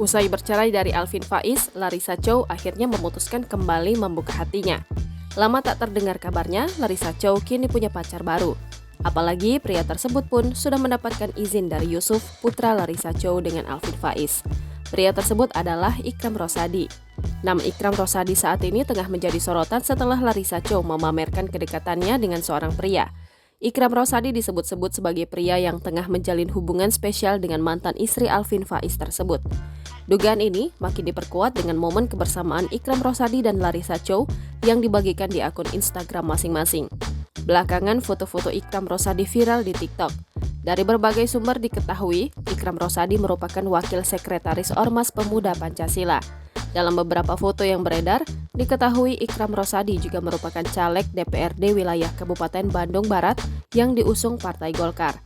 Usai bercerai dari Alvin Faiz, Larissa Chow akhirnya memutuskan kembali membuka hatinya. Lama tak terdengar kabarnya, Larissa Chow kini punya pacar baru. Apalagi pria tersebut pun sudah mendapatkan izin dari Yusuf, putra Larissa Chow dengan Alvin Faiz. Pria tersebut adalah Ikram Rosadi. Nama Ikram Rosadi saat ini tengah menjadi sorotan setelah Larissa Chow memamerkan kedekatannya dengan seorang pria. Ikram Rosadi disebut-sebut sebagai pria yang tengah menjalin hubungan spesial dengan mantan istri Alvin Faiz tersebut. Dugaan ini makin diperkuat dengan momen kebersamaan Ikram Rosadi dan Larissa Chow yang dibagikan di akun Instagram masing-masing. Belakangan foto-foto Ikram Rosadi viral di TikTok. Dari berbagai sumber diketahui, Ikram Rosadi merupakan wakil sekretaris Ormas Pemuda Pancasila. Dalam beberapa foto yang beredar, diketahui Ikram Rosadi juga merupakan caleg DPRD wilayah Kabupaten Bandung Barat yang diusung Partai Golkar.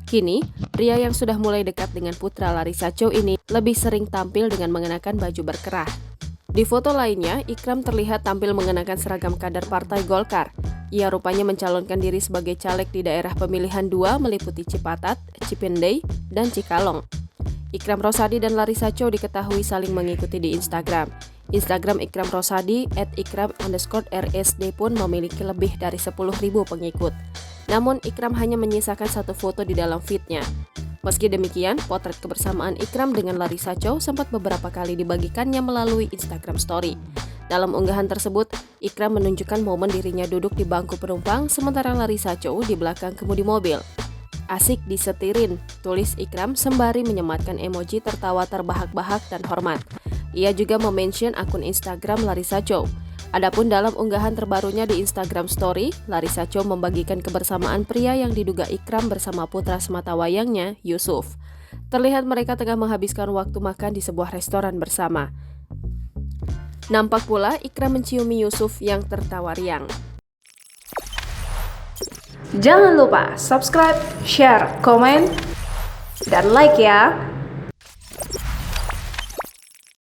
Kini, pria yang sudah mulai dekat dengan putra Larissa Chow ini lebih sering tampil dengan mengenakan baju berkerah. Di foto lainnya, Ikram terlihat tampil mengenakan seragam kader Partai Golkar. Ia rupanya mencalonkan diri sebagai caleg di daerah pemilihan 2 meliputi Cipatat, Cipendei, dan Cikalong. Ikram Rosadi dan Larissa Chow diketahui saling mengikuti di Instagram. Instagram Ikram Rosadi @ikram_rsd pun memiliki lebih dari 10.000 pengikut. Namun Ikram hanya menyisakan satu foto di dalam feed-nya. Meski demikian, potret kebersamaan Ikram dengan Larissa Chow sempat beberapa kali dibagikannya melalui Instagram Story. Dalam unggahan tersebut, Ikram menunjukkan momen dirinya duduk di bangku penumpang sementara Larissa Chow di belakang kemudi mobil. Asik disetirin, tulis Ikram sembari menyematkan emoji tertawa terbahak-bahak dan hormat. Ia juga memention akun Instagram Larissa Chow. Adapun dalam unggahan terbarunya di Instagram Story, Larissa Chow membagikan kebersamaan pria yang diduga Ikram bersama putra sematawayangnya, Yusuf. Terlihat mereka tengah menghabiskan waktu makan di sebuah restoran bersama. Nampak pula Ikram menciumi Yusuf yang tertawa riang. Jangan lupa subscribe, share, komen, dan like ya!